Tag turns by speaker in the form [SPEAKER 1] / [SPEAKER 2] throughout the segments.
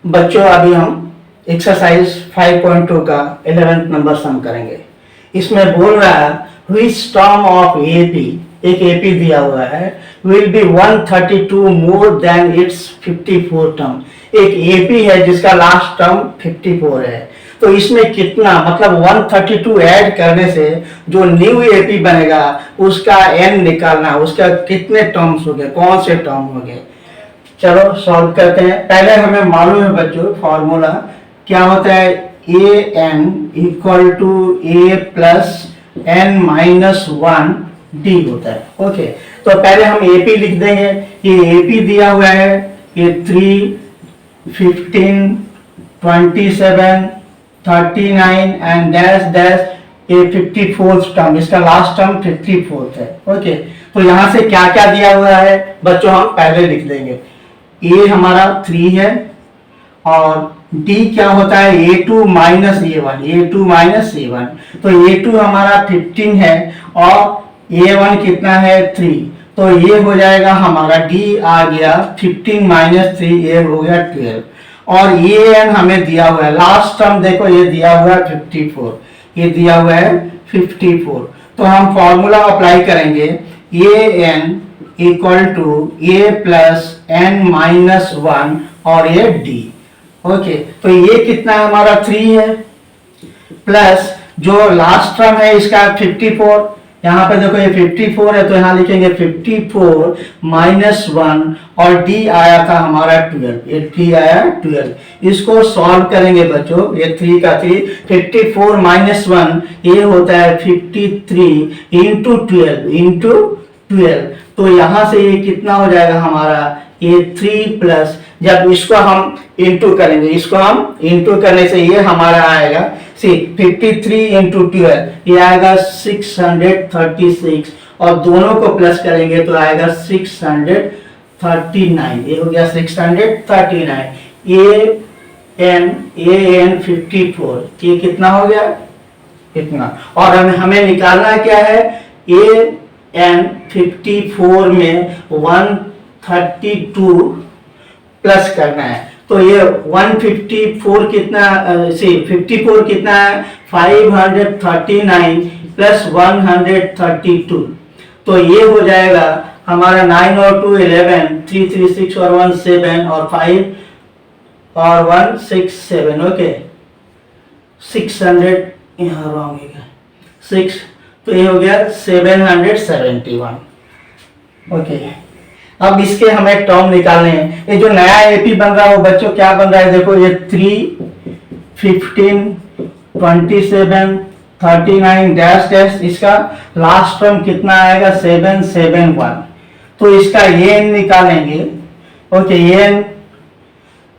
[SPEAKER 1] बच्चों अभी हम एक्सरसाइज 5.2 का 11th नंबर सम करेंगे। इसमें बोल रहा है which term of AP, एक AP दिया हुआ है, will be 132 more than its 54 term। एक AP है जिसका लास्ट टर्म 54 है, तो इसमें कितना मतलब 132 ऐड करने से जो न्यू AP बनेगा उसका n निकालना, उसका कितने टर्म्स हो गए, कौन से टर्म हो गए। चलो सॉल्व करते हैं। पहले हमें मालूम है बच्चों फॉर्मूला क्या होता है, A N equal to A plus N minus one D होता है। ओके, तो पहले हम एपी लिख देंगे। ये एपी दिया हुआ है, ये 3, 15, 27, 39 एंड डैश डैश, ये 54th टर्म, इसका लास्ट टर्म 54th है। ओके, तो यहां से क्या क्या दिया हुआ है बच्चों हम पहले लिख देंगे। ए हमारा 3 है और डी क्या होता है, A2 minus A1, A2 minus A1, तो A2 हमारा 15 है और A1 कितना है 3, तो ये हो जाएगा हमारा D आ गया 15 माइनस 3, ये हो गया 12 और AN हमें दिया हुआ है, लास्ट टर्म देखो ये दिया हुआ है 54, ये दिया हुआ है 54, तो हम फॉर्मूला अप्लाई करेंगे AN equal to A plus N minus one और ये डी। ओके, तो ये कितना है हमारा 3 है प्लस जो लास्ट टर्म है इसका 54, यहाँ पे देखो ये 54 है तो यहाँ लिखेंगे 54 माइनस 1 और डी आया था हमारा 12, ये डी आया 12। इसको सॉल्व करेंगे बच्चों, ये 3 का 3, 54 माइनस 1 ये होता है 53 इंटू 12, तो यहां से ये कितना हो जाएगा हमारा, ये 3 प्लस, जब इसको हम इंटू करेंगे, इसको हम इंटू करने से ये हमारा आएगा 53 इंटू 12, ये आएगा 636 और दोनों को प्लस करेंगे तो आएगा 639, ये हो गया 639। एन 54, ये कितना हो गया इतना, और हमें निकालना क्या है, ए एन 54 में 132 प्लस करना है, तो ये 154 कितना 54 कितना है 539 प्लस 132, तो ये हो जाएगा हमारा 9 और 2 11, 3 3 6 और 1 7 और 5 और 1 6 7। ओके, 600 यहाँ रॉन्ग है 6, तो ये हो गया 771। ओके, अब इसके हमें टर्म निकालने हैं। ये जो नया एपी बन रहा है वो बच्चों क्या बन रहा है, देखो ये 3, 15, 27, 39 डैश डैश, इसका लास्ट टर्म कितना आएगा 771, तो इसका एन निकालेंगे। ओके, एन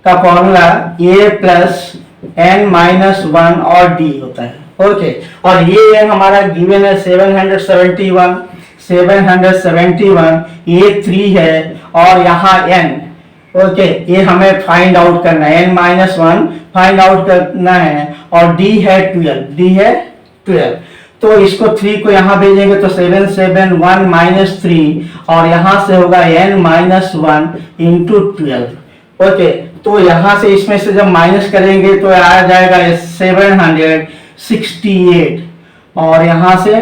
[SPEAKER 1] का फॉर्मूला ए प्लस एन माइनस 1 और डी होता है। ओके, और ये हमारा गिवन है 771, ये 3 है और यहाँ n। ओके, ये हमें फाइंड आउट करना है, n माइनस 1 फाइंड आउट करना है और d है 12, तो इसको 3 को यहाँ भेजेंगे तो 771 माइनस 3 और यहाँ से होगा n माइनस 1 इंटू 12। ओके, तो यहाँ से इसमें से जब माइनस करेंगे तो आ जाएगा 768 और यहाँ से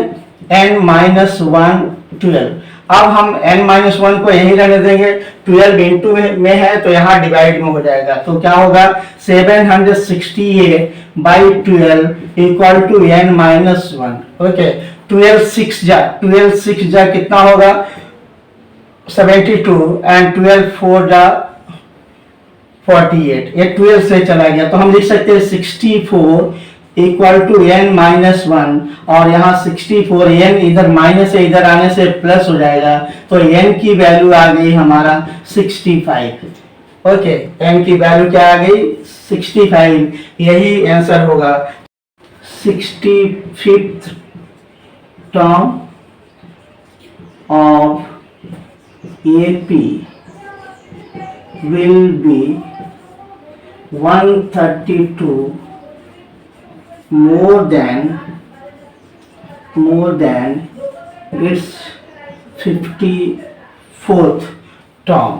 [SPEAKER 1] n माइनस 1 12। अब हम n माइनस 1 को यही रहने देंगे, 12 इंटू में है तो यहाँ डिवाइड में हो जाएगा, तो क्या होगा 768 by 12 equal to n minus 1। Okay, 12 6 जा कितना होगा 72 एंड 12 4 जा 48, ये 12 से चला गया तो हम लिख सकते हैं 64 इक्वल टू n माइनस 1 और यहाँ 64, n इधर माइनस है, इधर आने से प्लस हो जाएगा, तो n की वैल्यू आ गई हमारा 65। ओके, n की वैल्यू क्या आ गई 65, यही आंसर होगा। 65th term of AP will be 132 more than its 54th term।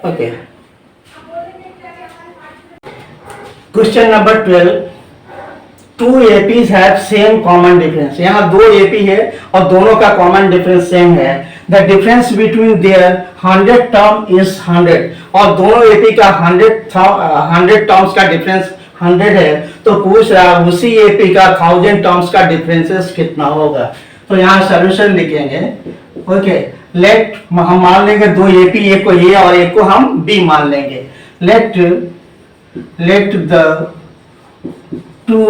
[SPEAKER 1] Okay, question number 12, two APs have same common difference. यहाँ दो एपी है और दोनों का कॉमन डिफरेंस सेम है। The difference between their 100 term is 100, और दोनों एपी का 100 टर्म्स का डिफरेंस 100 है। तो पूछ रहा उसी एपी का 1000 टर्म्स का डिफरेंसेस कितना होगा। तो यहाँ सॉल्यूशन लिखेंगे। ओके, लेट हम मान लेंगे दो एपी, एक को ए और एक को हम बी मान लेंगे। Let the two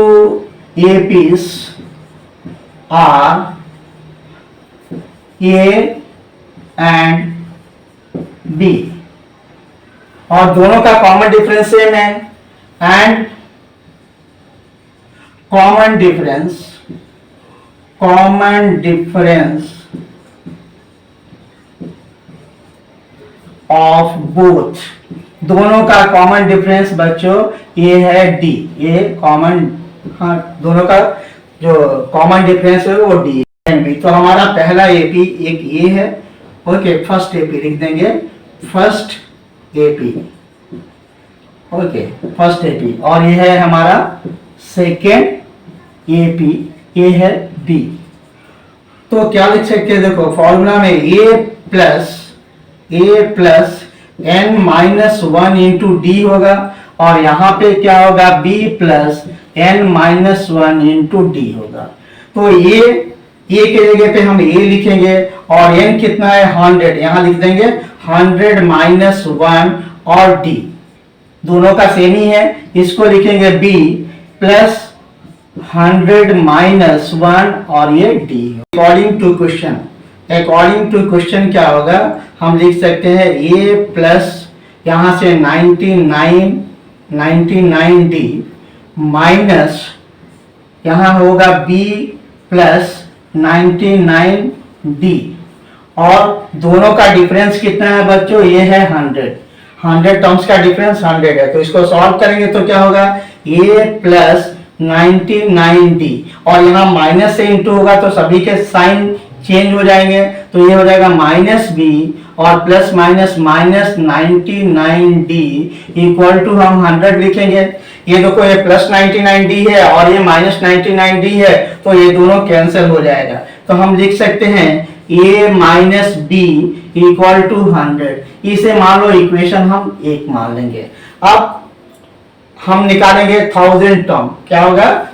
[SPEAKER 1] APs are A and B, और दोनों का कॉमन डिफरेंस सेम है। And common difference of both, दोनों का कॉमन डिफरेंस बच्चों ये है डी। ये कॉमन, हाँ, दोनों का जो कॉमन डिफरेंस है वो डी एंड बी। तो हमारा पहला एपी एक ये है। ओके, फर्स्ट एपी लिख देंगे, first AP. Okay, first AP, और ये है हमारा सेकेंड एपी, ये है बी। तो क्या लिख सकते हैं, देखो फॉर्मूला में A plus n minus 1 into D होगा, और यहाँ पे क्या होगा b plus n minus 1 into D होगा। तो ये के जगह पे हम a लिखेंगे, और n कितना है 100, यहाँ लिख देंगे 100 माइनस 1, और d दोनों का सेम ही है, इसको लिखेंगे b प्लस 100 माइनस 1, और ये d। अकॉर्डिंग टू क्वेश्चन क्या होगा, हम लिख सकते हैं a प्लस यहाँ से 99d माइनस यहाँ होगा b प्लस 99d, और दोनों का डिफरेंस कितना है बच्चों, ये है 100 टर्म्स का डिफरेंस 100 है। तो इसको सॉल्व करेंगे तो क्या होगा, a प्लस 99d, और यहाँ माइनस से इंटू होगा तो सभी के साइन चेंज हो जाएंगे। तो ये हो जाएगा माइनस बी और plus minus minus 99d equal to हम 100 लिखेंगे। ये देखो ये प्लस 99d है और ये माइनस 99d है, तो ये दोनों कैंसिल हो जाएगा। तो हम लिख सकते हैं a minus b equal to 100। इसे मान लो इक्वेशन हम 1 मान लेंगे। अब हम निकालेंगे 1000 टर्म, क्या होगा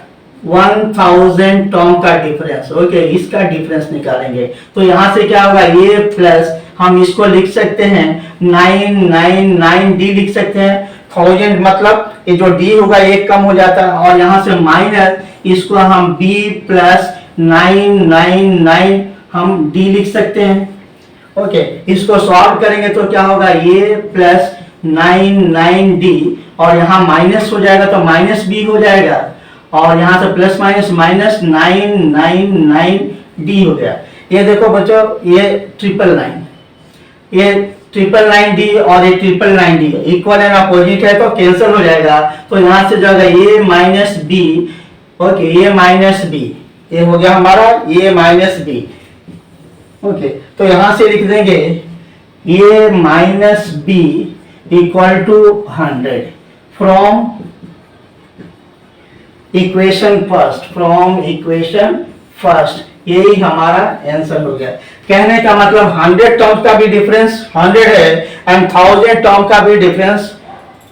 [SPEAKER 1] 1000 टर्म का डिफरेंस। ओके, इसका डिफरेंस निकालेंगे तो यहां से क्या होगा a प्लस, हम इसको लिख सकते हैं 999d लिख सकते हैं। 1000 मतलब ये जो d होगा एक कम हो जाता है, और यहां से माइनस इसको हम b प्लस 999 हम d लिख सकते हैं। ओके, इसको सॉल्व करेंगे तो क्या होगा a प्लस 99d, और यहाँ माइनस हो जाएगा तो माइनस b हो जाएगा, और यहाँ से प्लस माइनस माइनस 999d हो गया। ये देखो बच्चों ये 999, ये 999d और ये 999d इक्वल एंड अपोजिट है तो कैंसिल हो जाएगा। तो यहाँ से जाएगा a minus b. Okay, a minus b, ये हो गया हमारा a माइनस बी। ओके, तो यहाँ से लिख देंगे a minus b equal to 100 from equation first. यही हमारा आंसर हो गया। कहने का मतलब 100 टर्म का भी डिफरेंस 100 है एंड 1000 टर्म का भी डिफरेंस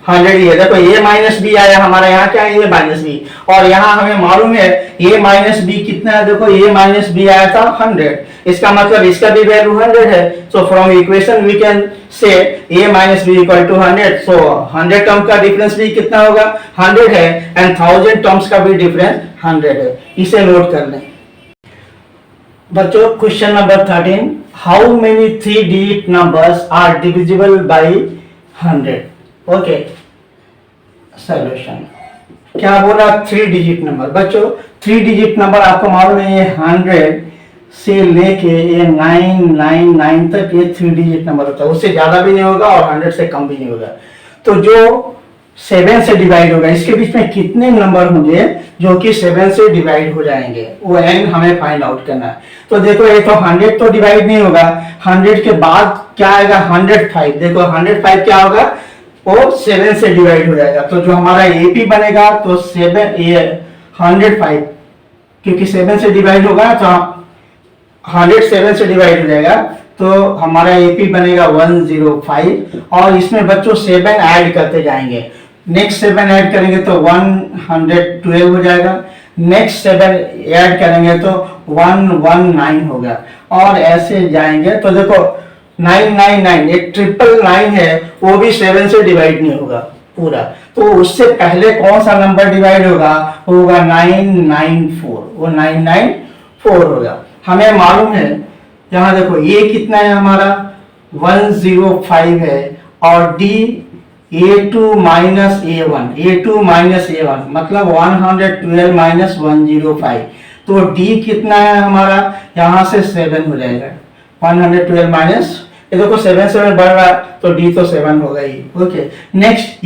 [SPEAKER 1] 100 ही है। देखो a माइनस बी आया हमारा, यहाँ क्या है a माइनस बी, और यहाँ हमें मालूम है a माइनस बी कितना है। देखो a माइनस बी आया था 100, इसका मतलब इसका भी वैल्यू 100 है। So from equation we can say a minus b equal to 100। So 100 term का डिफरेंस भी कितना होगा 100 है, एंड 1000 टर्म्स का भी डिफरेंस 100 है। इसे नोट कर लें बच्चों। Question number 13, how many 3 digit numbers are divisible by 100। Okay, solution क्या बोला 3 डिजिट नंबर। बच्चों 3 डिजिट नंबर आपको मालूम है ये 100 से लेके ये 999 तक ये 3 डिजिट नंबर होता है, उससे ज्यादा भी नहीं होगा और 100 से कम भी नहीं होगा। तो जो 7 से डिवाइड होगा, इसके बीच में कितने नंबर होंगे जो कि 7 से डिवाइड हो जाएंगे, वो n हमें फाइंड आउट करना है। तो देखो ये तो 100 तो डिवाइड नहीं होगा, 100 के बाद क्या आएगा 105। देखो 105 क्या होगा, वो 7 से डिवाइड हो जाएगा, तो जो हमारा एपी बनेगा तो 7 ये 105, क्योंकि 7 से डिवाइड होगा तो 107 से डिवाइड हो जाएगा, तो हमारा एपी बनेगा 105। और इसमें बच्चों 7 ऐड करते जाएंगे, नेक्स्ट 7 ऐड करेंगे तो 112 हो जाएगा, नेक्स्ट 7 ऐड करेंगे तो 119 होगा, और ऐसे जाएंगे। तो देखो 999, एक 999 है, वो भी 7 से डिवाइड नहीं होगा पूरा, तो उससे पहले कौन सा नंबर डिवाइड होगा, होगा 994, वो 994 होगा। हमें मालूम है, यहाँ देखो ये कितना है हमारा 105 है, और D A2 minus A1, A2 minus A1 मतलब 112 माइनस 105, तो D कितना है हमारा, यहाँ से 7 हो जाएगा, 112 माइनस, ये देखो 7 बढ़ रहा है तो D तो 7 होगा ही। ओके, नेक्स्ट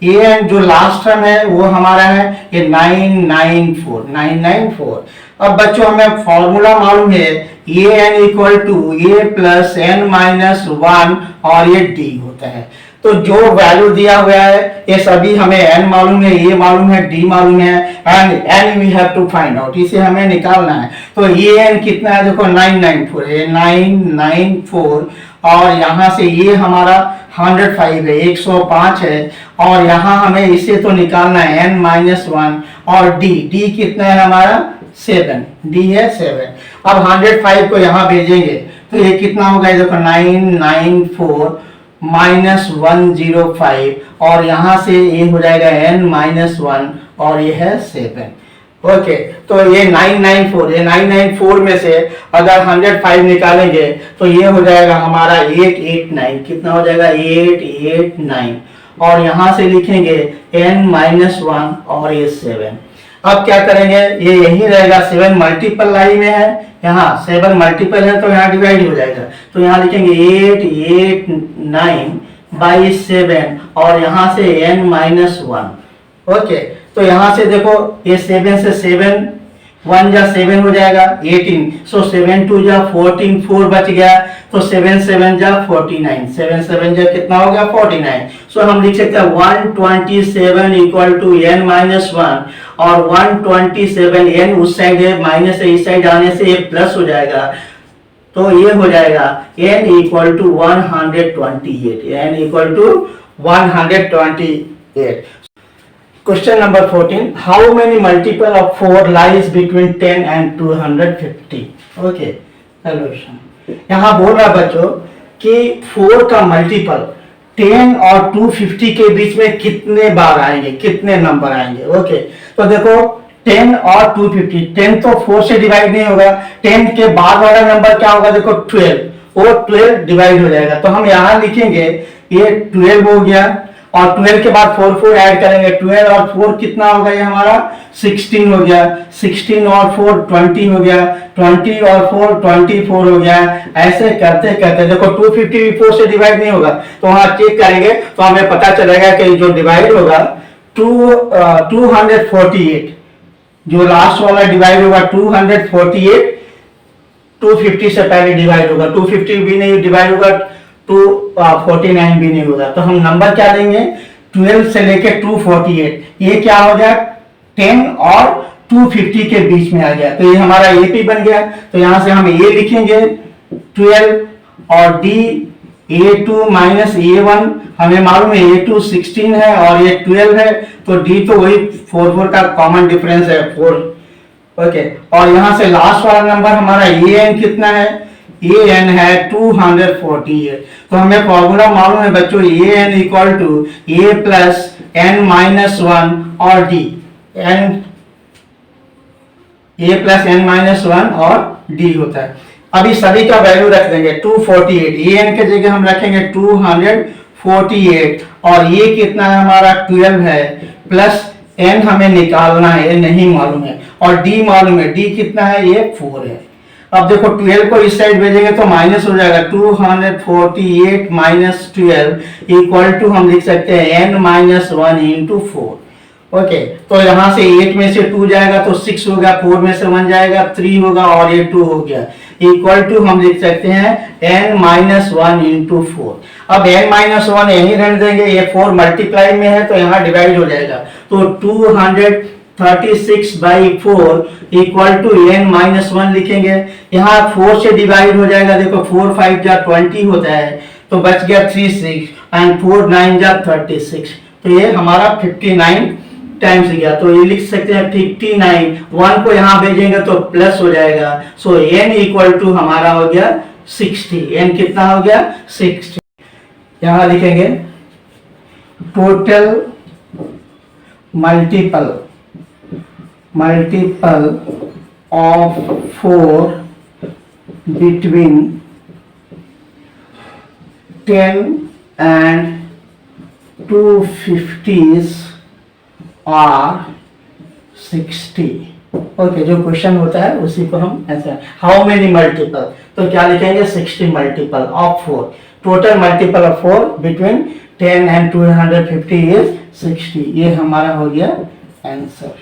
[SPEAKER 1] AN जो लास्ट टर्म है वो हमारा है ये 994। अब बच्चों हमें फॉर्मूला मालूम है, AN equal to A plus N minus 1, और ये D होता है। तो जो वैल्यू दिया हुआ है ये सभी हमें n मालूम है, a मालूम है, d मालूम है, and n we have to find out, इसे हमें निकालना है। तो ये n कितना है, देखो 994 है, 994, और यहाँ से ये हमारा 105 है, 105 है, और यहाँ हमें इसे तो निकालना है n माइनस 1, और d कितना है हमारा 7, d है 7। अब 105 को यहाँ भेजेंगे तो ये कितना होगा, देखो 994 माइनस 105, और यहाँ से ये हो जाएगा n माइनस 1, और ये है 7। ओके, तो ये 994 में से अगर 105 निकालेंगे तो ये हो जाएगा हमारा 889, कितना हो जाएगा 889, और यहाँ से लिखेंगे n माइनस 1 और ये 7। अब क्या करेंगे, ये यही रहेगा, 7 मल्टीपल लाई में है, यहाँ 7 मल्टीपल है तो यहाँ डिवाइड हो जाएगा, तो यहाँ लिखेंगे 889 बाई 7, और यहाँ से n माइनस 1। ओके, तो यहाँ से देखो ये 7 से 7 1 जा 7 हो जाएगा 18, सो 7 2 जा 14, 4 बच गया, तो 7 7 जा 49, 7 7 जा कितना हो गया 49। सो हम लिख सकते हैं 127 इक्वल टू n माइनस 1, और 127 n उस साइड है, माइनस है, इस साइड आने से ये प्लस हो जाएगा, तो ये हो जाएगा n equal to 128, n equal to 128। Question number 14. How many multiple of 4 lies between 10 and 250? Okay, solution. यहाँ बोल रहा बच्चों कि 4 का मल्टीपल 10 और 250 के बीच में कितने बार आएंगे, कितने नंबर आएंगे। ओके, तो देखो 10 और 250, 10 तो 4 से डिवाइड नहीं होगा, 10 के बाद वाला नंबर क्या होगा, देखो 12, वो 12 डिवाइड हो जाएगा, तो हम यहाँ लिखेंगे ये 12 हो गया, और 12 के बाद 4 4 ऐड करेंगे, 12 और 4 कितना होगा, ये हमारा 16 हो गया, 16 और 4 20 हो गया, 20 और 4 24 हो गया। ऐसे करते करते देखो 250 भी 4 से डिवाइड नहीं होगा, तो वहां चेक करेंगे तो हमें पता चलेगा कि जो डिवाइड होगा 248, जो लास्ट वाला डिवाइड होगा 248 250 से पहले डिवाइड होगा, 250 भी नहीं डिवाइड होगा, 249 भी नहीं होगा, तो हम नंबर क्या लेंगे 12 से लेके 248, ये क्या हो गया 10 और 250 के बीच में आ गया, तो ये हमारा एपी बन गया। तो यहां से हम ये लिखेंगे 12 और डी A2 माइनस A1, हमें मालूम है A2 16 है और ये 12 है, तो D तो वही 4 का कॉमन डिफरेंस है 4। ओके, और यहां से लास्ट वाला नंबर हमारा AN कितना है, AN है 248, तो हमें फॉर्मूला मालूम है बच्चों AN equal to A plus N minus 1 और D, A plus N minus 1 और D होता है। अभी सभी का वैल्यू रख देंगे 248, AN के जगह हम रखेंगे 248, और ये कितना है हमारा 12 है, प्लस N हमें निकालना है, ये नहीं मालूम है, और D मालूम है, D कितना है, ये 4 है। अब देखो 12 को इस साइड भेजेंगे तो माइनस हो जाएगा, 248 माइनस 12 इक्वल टू हम लिख सकते हैं n माइनस 1 इंटू 4। ओके, तो यहाँ से 8 में से 2 जाएगा तो 6 होगा, 4 में से 1 जाएगा 3 होगा, और ये 2 हो गया। इक्वल टू हम लिख सकते हैं n minus one into four. अब n माइनस वन यहीं रहने देंगे, ये 4 मल्टीप्लाई में है तो यहाँ डिवाइड हो जाएगा, तो 236 by 4 equal to n minus one लिखेंगे। यहाँ 4 से डिवाइड हो जाएगा, देखो 4 5 जा 20 होता है, तो बच गया 36 एंड 4 9 जा 36, तो ये हमारा 59 टाइम्स गया, तो ये लिख सकते हैं 59। 1 को यहाँ भेजेंगे तो प्लस हो जाएगा, सो n इक्वल टू हमारा हो गया 60। n कितना हो गया 60। यहाँ लिखेंगे total multiple of 4 between 10 and 250s are 60। Okay, जो क्वेश्चन होता है उसी को हम ऐसे, हाउ मेनी मल्टीपल, तो क्या लिखेंगे 60 multiple of 4, total multiple of 4 between 10 and 250 is 60। ये हमारा हो गया आंसर,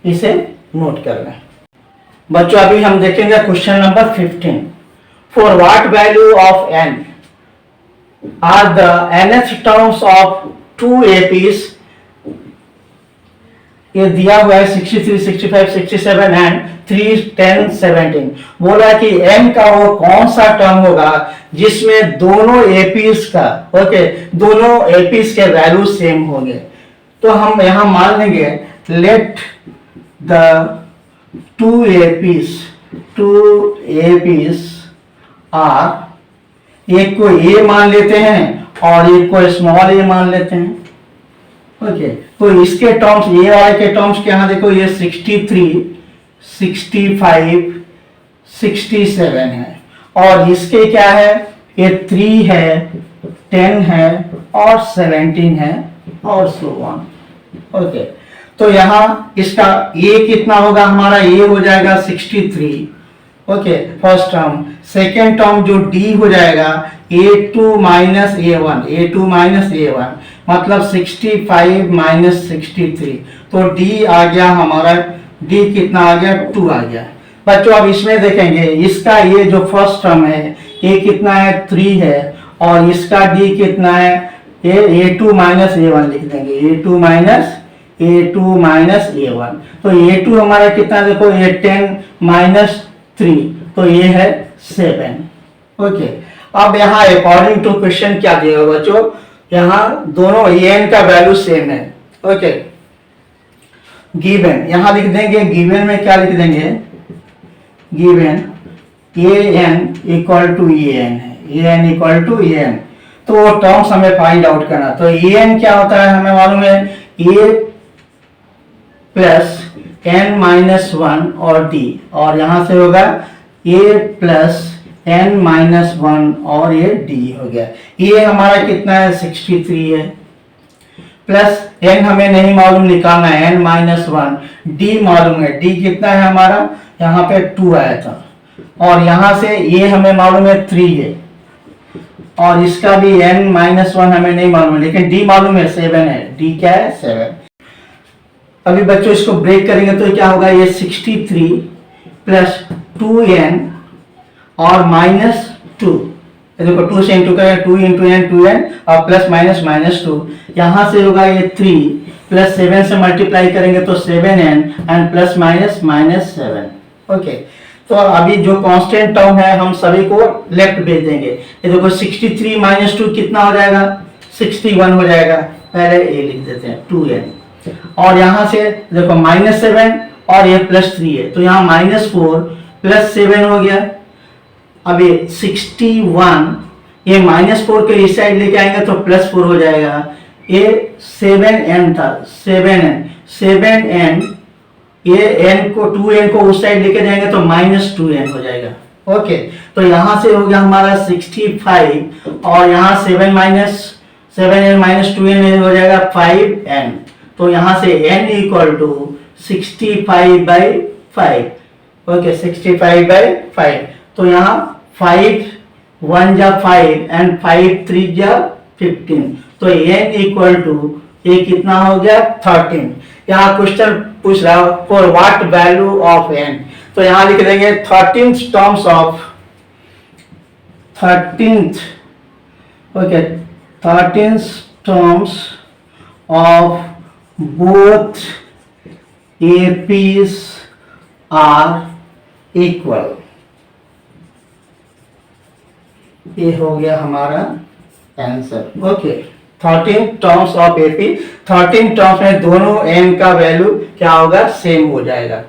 [SPEAKER 1] इसे नोट कर लें। बच्चों अभी हम देखेंगे question number 15। For what value of n are the nth terms of 2 APs, ये दिया हुआ है 63, 65, 67 एंड 3, 10, 17। बोला कि m का वो कौन सा टर्म होगा जिसमें दोनों एपीज का, ओके, दोनों एपीज के वैल्यू सेम होंगे। तो हम यहां मान लेंगे लेट द 2 APs आर, एक को a मान लेते हैं और एक को स्मॉल a मान लेते हैं, ओके। तो इसके टर्म्स, ये वाले के टर्म्स के यहाँ देखो, ये 63, 65, 67 है, और इसके क्या है, ये 3 है, 10 है और 17 है और so on, ओके। तो यहाँ इसका ये कितना होगा, हमारा ये हो जाएगा 63, okay, first term. Second term जो d हो जाएगा a2 माइनस a1, मतलब 65 माइनस 63, तो d आ गया हमारा, d कितना आ गया 2 आ गया। बच्चों अब इसमें देखेंगे, इसका ये जो फर्स्ट टर्म है ये कितना है 3 है, और इसका d कितना है, ये a2 माइनस a1 लिख देंगे, a2 माइनस a1, तो a2 हमारा कितना, देखो ये 10 माइनस 3, तो ये है 7, ओके। अब यहाँ अकॉर्डिंग टू क्वेश्चन क्या दिया होगा बच्चों, यहाँ दोनों an का वैल्यू सेम है, ओके। गिवन यहाँ लिख देंगे, गिवन में क्या लिख देंगे, given an equal to an है, an इक्वल टू an, तो वो टर्म्स हमें फाइंड आउट करना। तो an क्या होता है हमें मालूम है, a प्लस n माइनस 1 और d, और यहां से होगा a प्लस n माइनस 1 और ये d हो गया। ये हमारा कितना है 63 है, प्लस n हमें नहीं मालूम निकालना है, n माइनस 1, d मालूम है, d कितना है हमारा, यहाँ पे 2 आया था, और यहाँ से ये हमें मालूम है 3 है, और इसका भी n माइनस 1 हमें नहीं मालूम है, लेकिन d मालूम है 7 है, d क्या है 7। अभी बच्चों इसको ब्रेक करेंगे तो क्या होगा, ये 63 प्लस 2n और माइनस 2, देखो 2 से इंटू करें, 2 इंटू n 2n और प्लस माइनस माइनस 2, यहाँ से होगा ये 3 प्लस 7 से मल्टीप्लाई करेंगे तो 7n and plus minus minus 7, okay. तो अभी जो कांस्टेंट टर्म है हम सभी को लेफ्ट भेज देंगे। ये देखो 63 माइनस 2 कितना हो जाएगा, 61 हो जाएगा, पहले ये लिख देते हैं 2n, और यहाँ से देखो माइनस 7 और ये प्लस 3 है, तो यहाँ माइनस 4 प्लस 7 हो गया। अब ये 61, ये माइनस 4 के इस साइड लेके आएंगे तो प्लस 4 हो जाएगा। ये 7n था, 7n, ये n को 2n को उस साइड लेके जाएंगे तो माइनस 2n हो जाएगा, ओके। तो यहाँ से हो गया हमारा 65, और यहाँ 7n माइनस 2n हो जाएगा 5n, तो यहाँ से n equal to 65 by 5, okay, 65 by 5, तो यहाँ 5 1 जा 5 एंड 5 3 जा 15, तो n इक्वल टू ये कितना हो गया 13। यहाँ क्वेश्चन पूछ रहा है for what value of n, तो यहाँ लिख देंगे 13 terms of 13th, okay, 13th terms of both APs are equal. ये हो गया हमारा answer. Okay, 13 terms of AP, 13 terms में दोनों एन का वैल्यू क्या होगा, सेम हो जाएगा.